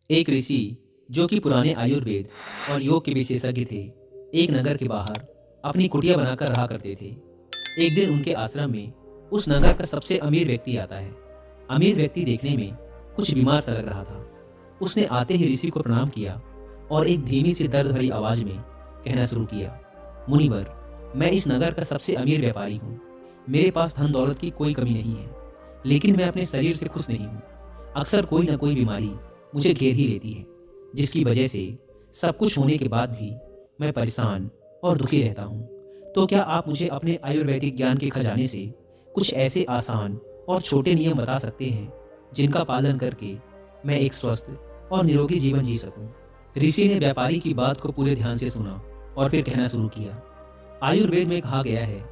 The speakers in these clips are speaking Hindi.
एक ऋषि जो कि पुराने आयुर्वेद और योग के विशेषज्ञ थे, एक नगर के बाहर अपनी कुटिया बनाकर रहा करते थे। एक दिन उनके आश्रम में उस नगर का सबसे अमीर व्यक्ति आता है। अमीर व्यक्ति देखने में कुछ बीमार सा लग रहा था। उसने आते ही ऋषि को प्रणाम किया और एक धीमी सी दर्द भरी आवाज में कहना शुरू किया, मुनिवर, मैं इस नगर का सबसे अमीर व्यापारी हूँ। मेरे पास धन दौलत की कोई कमी नहीं है, लेकिन मैं अपने शरीर से खुश नहीं हूँ। अक्सर कोई ना कोई बीमारी मुझे घेर ही लेती है, जिसकी वजह से सब कुछ होने के बाद भी मैं परेशान और दुखी रहता हूँ। तो क्या आप मुझे अपने आयुर्वेदिक ज्ञान के खजाने से कुछ ऐसे आसान और छोटे नियम बता सकते हैं जिनका पालन करके मैं एक स्वस्थ और निरोगी जीवन जी सकूं? ऋषि ने व्यापारी की बात को पूरे ध्यान से सुना और फिर कहना शुरू किया, आयुर्वेद में कहा गया है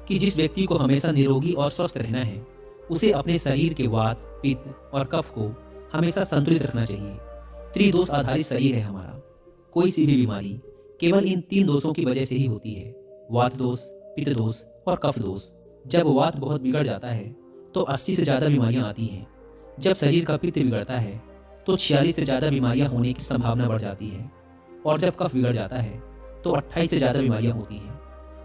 कि जिस व्यक्ति को हमेशा निरोगी और स्वस्थ रहना है, उसे अपने शरीर के वात, पित्त और कफ को हमेशा संतुलित रखना चाहिए। त्रिदोष आधारित शरीर है हमारा। कोई सी भी बीमारी केवल इन 3 दोषों की वजह से ही होती है, वात दोष, पित्त दोष और कफ दोष। जब वात बहुत बिगड़ जाता है तो 80 से ज़्यादा बीमारियां आती हैं। जब शरीर का पित्त बिगड़ता है तो 46 से ज़्यादा बीमारियां होने की संभावना बढ़ जाती है, और जब कफ बिगड़ जाता है तो 28 से ज़्यादा बीमारियां होती हैं।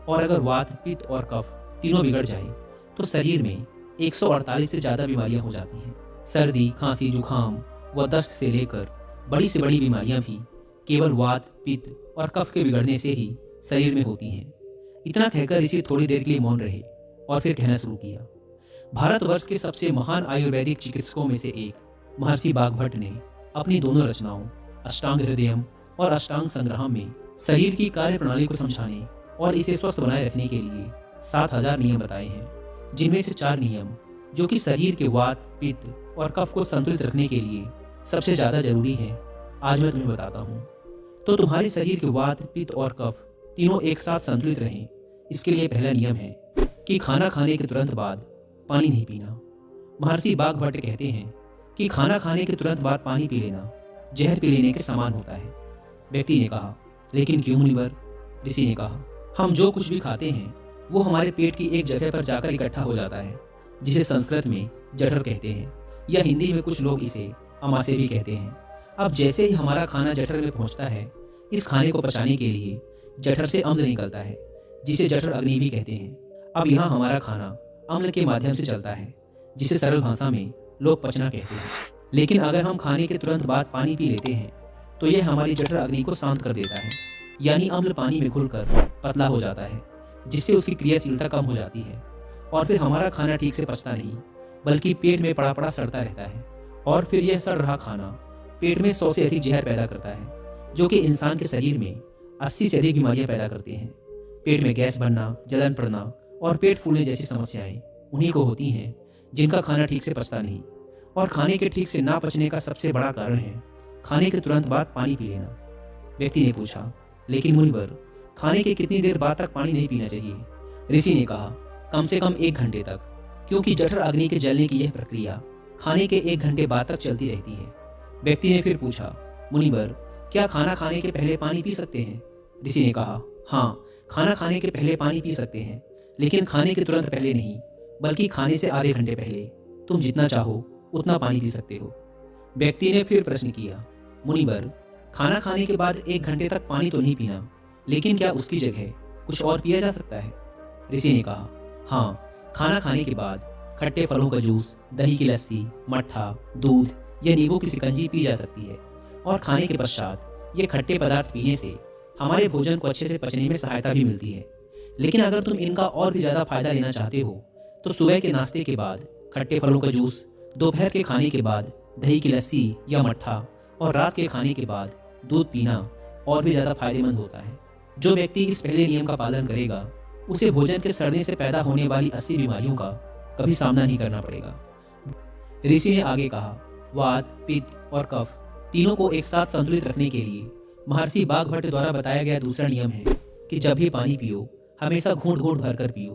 और अगर वात, पित्त और कफ तीनों बिगड़ जाए तो शरीर में 148 से ज़्यादा बीमारियां हो जाती हैं। सर्दी, खांसी, जुखाम व दस्त से लेकर बड़ी से बड़ी बीमारियां भी केवल वात, पित्त और कफ के बिगड़ने से ही शरीर में होती हैं। इतना कहकर ऋषि थोड़ी देर के लिए मौन रहे और फिर कहना शुरू किया, भारतवर्ष के सबसे महान आयुर्वेदिक चिकित्सकों में से एक महर्षि बाघभट्ट ने अपनी दोनों रचनाओं अष्टांग हृदयम और अष्टांग संग्रहम में शरीर की कार्य प्रणाली को समझाने और इसे स्वस्थ बनाए रखने के लिए 7000 नियम बताए हैं, जिनमें से 4 नियम जो कि शरीर के वात, पित्त और कफ को संतुलित रखने के लिए सबसे ज़्यादा जरूरी हैं, आज मैं तुम्हें बताता हूँ। तो तुम्हारे शरीर के वात, पित्त और कफ तीनों एक साथ संतुलित रहें, इसके लिए पहला नियम है कि खाना खाने के तुरंत बाद पानी नहीं पीना। महर्षि बाघभट्ट कहते हैं कि खाना खाने के तुरंत बाद पानी पी लेना जहर पी लेने के समान होता है। व्यक्ति ने कहा, लेकिन क्यों मुनिवर? ऋषि ने कहा, हम जो कुछ भी खाते हैं वो हमारे पेट की एक जगह पर जाकर इकट्ठा हो जाता है, जिसे संस्कृत में जठर कहते हैं, या हिंदी में कुछ लोग इसे अमाशय भी कहते हैं। अब जैसे ही हमारा खाना जठर में पहुंचता है, इस खाने को पचाने के लिए जठर से अम्ल निकलता है, जिसे जठर अग्नि भी कहते हैं। अब यहाँ हमारा खाना अम्ल के माध्यम से चलता है, जिसे सरल भाषा में लोग पचना कहते हैं। लेकिन अगर हम खाने के तुरंत बाद पानी पी लेते हैं तो यह हमारी जठर अग्नि को शांत कर देता है, यानी अम्ल पानी में घुलकर पतला हो जाता है, जिससे उसकी क्रियाशीलता कम हो जाती है, और फिर हमारा खाना ठीक से पचता नहीं, बल्कि पेट में पड़ा पड़ा सड़ता रहता है। और फिर यह सड़ रहा खाना पेट में 100 से अधिक जहर पैदा करता है, जो कि इंसान के शरीर में 80 से अधिक बीमारियां पैदा करते हैं। पेट में गैस बनना, जलन पड़ना और पेट फूलने जैसी समस्याएं उन्हीं को होती हैं जिनका खाना ठीक से पचता नहीं। और खाने के ठीक से ना पचने का सबसे बड़ा कारण है खाने के तुरंत बाद पानी पी लेना। व्यक्ति ने पूछा, लेकिन मुनिवर, खाने के कितनी देर बाद तक पानी नहीं पीना चाहिए? ऋषि ने कहा, कम से कम 1 घंटे तक, क्योंकि जठर अग्नि के जलने की यह प्रक्रिया खाने के 1 घंटे बाद तक चलती रहती है। व्यक्ति ने फिर पूछा, मुनिवर, क्या खाना खाने के पहले पानी पी सकते हैं? ऋषि ने कहा, हाँ, खाना खाने के पहले पानी पी सकते हैं, लेकिन खाने के तुरंत पहले नहीं, बल्कि खाने से आधे घंटे पहले तुम जितना चाहो उतना पानी पी सकते हो। व्यक्ति ने फिर प्रश्न किया, मुनिवर, खाना खाने के बाद 1 घंटे तक पानी तो नहीं पीना, लेकिन क्या उसकी जगह कुछ और पिया जा सकता है? ऋषि ने कहा, हाँ, खाना खाने के बाद खट्टे फलों का जूस, दही की लस्सी, मट्ठा, दूध या नींबू की शिकंजी पी जा सकती है। और खाने के पश्चात ये खट्टे पदार्थ पीने से हमारे भोजन को अच्छे से पचने में सहायता भी मिलती है। लेकिन अगर तुम इनका और भी ज़्यादा फायदा लेना चाहते हो तो सुबह के नाश्ते के बाद खट्टे फलों का जूस, दोपहर के खाने के बाद दही की लस्सी या मट्ठा और रात के खाने के बाद दूध पीना और भी ज़्यादा फायदेमंद होता है। जो व्यक्ति इस पहले नियम का पालन करेगा उसे भोजन के सड़ने से पैदा होने वाली 80 बीमारियों का कभी सामना नहीं करना पड़ेगा। ऋषि ने आगे कहा, वात, पित्त और कफ तीनों को एक साथ संतुलित रखने के लिए महर्षि बाघभट्ट द्वारा बताया गया दूसरा नियम है कि जब भी पानी पियो हमेशा घूंट घूंट भरकर पियो।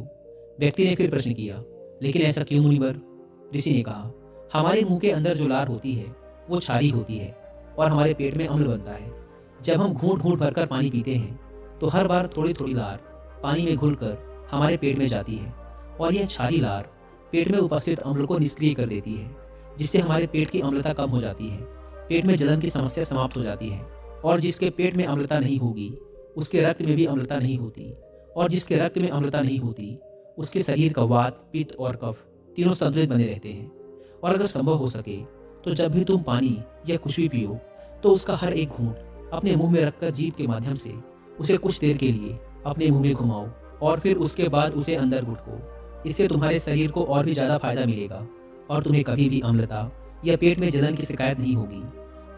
व्यक्ति ने फिर प्रश्न किया, लेकिन ऐसा क्यों मुनिवर? ऋषि ने कहा, हमारे मुंह के अंदर जो लार होती है वो क्षारीय होती है और हमारे पेट में अम्ल बनता है। जब हम घूंट घूंट भरकर पानी पीते हैं तो हर बार थोड़ी थोड़ी लार पानी में घुलकर हमारे पेट में जाती है, और यह क्षारीय लार पेट में उपस्थित अम्ल को निष्क्रिय कर देती है, जिससे हमारे पेट की अम्लता कम हो जाती है पेट में जलन की समस्या समाप्त हो जाती है। और जिसके पेट में अम्लता नहीं होगी उसके रक्त में भी अम्लता नहीं होती, और जिसके रक्त में अम्लता नहीं होती उसके शरीर का वात, पित्त और कफ तीनों संतुलित बने रहते हैं। और अगर संभव हो सके तो जब भी तुम पानी या कुछ भी पियो तो उसका हर एक घूंट अपने मुंह में रखकर जीभ के माध्यम से उसे कुछ देर के लिए अपने मुंह में घुमाओ और फिर उसके बाद उसे अंदर घुटको। इससे तुम्हारे शरीर को और भी ज़्यादा फायदा मिलेगा और तुम्हें कभी भी अम्लता या पेट में जलन की शिकायत नहीं होगी।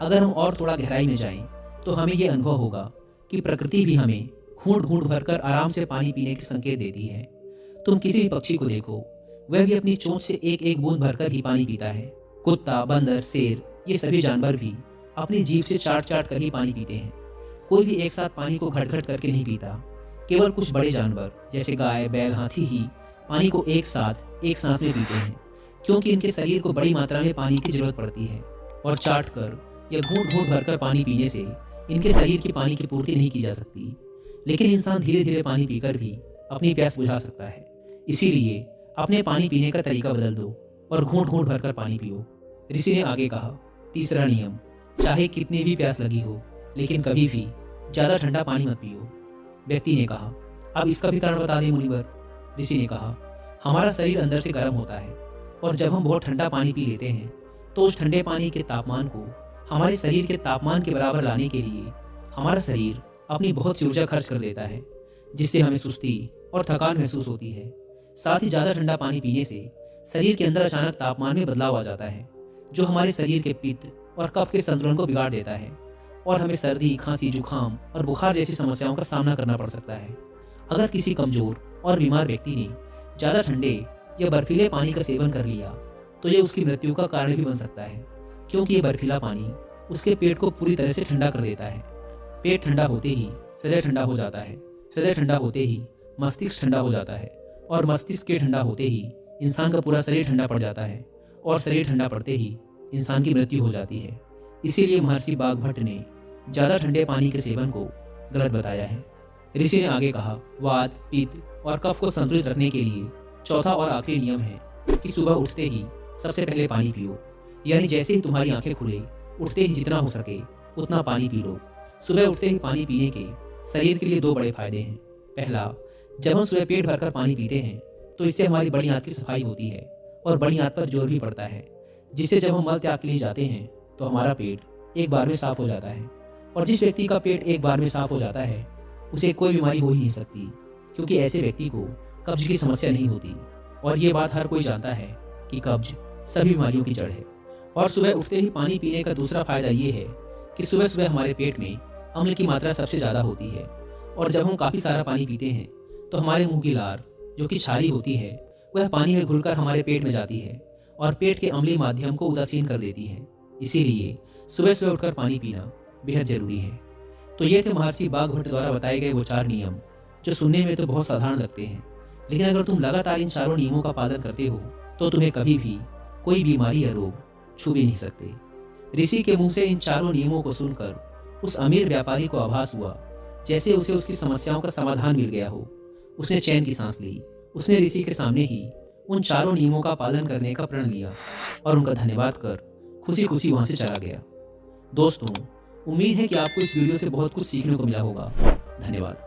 अगर हम और थोड़ा गहराई में जाएं तो हमें यह अनुभव होगा कि प्रकृति भी हमें घूंट घूंट भरकर आराम से पानी पीने के संकेत देती है। तुम किसी भी पक्षी को देखो, वह भी अपनी चोंच से एक एक बूंद भरकर ही पानी पीता है। कुत्ता, बंदर, शेर, ये सभी जानवर भी अपनी जीभ से चाट चाट कर ही पानी पीते हैं। कोई भी एक साथ पानी को घट घट करके नहीं पीता। केवल कुछ बड़े जानवर जैसे गाय, बैल, हाथी ही पानी को एक साथ एक सांस में पीते हैं, क्योंकि इनके शरीर को बड़ी मात्रा में पानी की जरूरत पड़ती है। और चाट कर या घूंट घूंट भरकर पानी पीने से इनके शरीर की पानी की पूर्ति नहीं की जा सकती। लेकिन इंसान धीरे धीरे पानी पीकर भी अपनी प्यास बुझा सकता है। इसीलिए अपने पानी पीने का तरीका बदल दो और घूंट घूंट भरकर पानी पियो। ऋषि ने आगे कहा, तीसरा नियम, चाहे कितनी भी प्यास लगी हो लेकिन कभी भी ज़्यादा ठंडा पानी मत पियो। व्यक्ति ने कहा, अब इसका भी कारण बता दें मुनिवर। ऋषि ने कहा, हमारा शरीर अंदर से गर्म होता है और जब हम बहुत ठंडा पानी पी लेते हैं तो उस ठंडे पानी के तापमान को हमारे शरीर के तापमान के बराबर लाने के लिए हमारा शरीर अपनी बहुत सी ऊर्जा खर्च कर देता है, जिससे हमें सुस्ती और थकान महसूस होती है। साथ ही ज़्यादा ठंडा पानी पीने से शरीर के अंदर अचानक तापमान में बदलाव आ जाता है, जो हमारे शरीर के पित्त और कफ के संतुलन को बिगाड़ देता है और हमें सर्दी, खांसी, जुकाम और बुखार जैसी समस्याओं का सामना करना पड़ सकता है। अगर किसी कमजोर और बीमार व्यक्ति ने ज़्यादा ठंडे या बर्फीले पानी का सेवन कर लिया तो ये उसकी मृत्यु का कारण भी बन सकता है, क्योंकि ये बर्फीला पानी उसके पेट को पूरी तरह से ठंडा कर देता है। पेट ठंडा होते ही हृदय ठंडा हो जाता है, हृदय ठंडा होते ही मस्तिष्क ठंडा हो जाता है और मस्तिष्क के ठंडा होते ही इंसान का पूरा शरीर ठंडा पड़ जाता है और शरीर ठंडा पड़ते ही इंसान की मृत्यु हो जाती है। इसीलिए महर्षि बाघभट्ट ने ज़्यादा ठंडे पानी के सेवन को गलत बताया है। ऋषि ने आगे कहा, वात, पित्त और कफ को संतुलित रखने के लिए चौथा और आखिरी नियम है कि सुबह उठते ही सबसे पहले पानी पियो। यानी जैसे ही तुम्हारी आंखें खुले, उठते ही जितना हो सके उतना पानी पी लो। सुबह उठते ही पानी पीने के शरीर के लिए दो बड़े फायदे हैं। पहला, जब हम सुबह पेट भरकर पानी पीते हैं तो इससे हमारी बड़ी आंत की सफाई होती है और बड़ी आंत पर जोर भी पड़ता है, जिससे जब हम मल त्याग के लिए जाते हैं तो हमारा पेट एक बार में साफ हो जाता है। और जिस व्यक्ति का पेट एक बार में साफ हो जाता है उसे कोई बीमारी हो ही नहीं सकती, क्योंकि ऐसे व्यक्ति को कब्ज की समस्या नहीं होती। और ये बात हर कोई जानता है कि कब्ज सभी बीमारियों की जड़ है। और सुबह उठते ही पानी पीने का दूसरा फायदा ये है कि सुबह सुबह हमारे पेट में अम्ल की मात्रा सबसे ज़्यादा होती है और जब हम काफ़ी सारा पानी पीते हैं तो हमारे मुंह की लार, जो कि क्षारी होती है, वह पानी में घुलकर हमारे पेट में जाती है और पेट के अम्लीय माध्यम को उदासीन कर देती है। इसीलिए सुबह सुबह उठकर पानी पीना बेहद जरूरी है। तो ये थे महर्षि बाघभट्ट द्वारा बताए गए वो 4 नियम, जो सुनने में तो बहुत साधारण लगते हैं, लेकिन अगर तुम लगातार इन चारों नियमों का पालन करते हो तो तुम्हें कभी भी कोई बीमारी या रोग छू भी नहीं सकते। ऋषि के मुंह से इन चारों नियमों को सुनकर उस अमीर व्यापारी को आभास हुआ जैसे उसे उसकी समस्याओं का समाधान मिल गया हो। उसने चैन की सांस ली। उसने ऋषि के सामने ही उन चारों नियमों का पालन करने का प्रण लिया और उनका धन्यवाद कर खुशी खुशी वहां से चला गया। दोस्तों, उम्मीद है कि आपको इस वीडियो से बहुत कुछ सीखने को मिला होगा। धन्यवाद।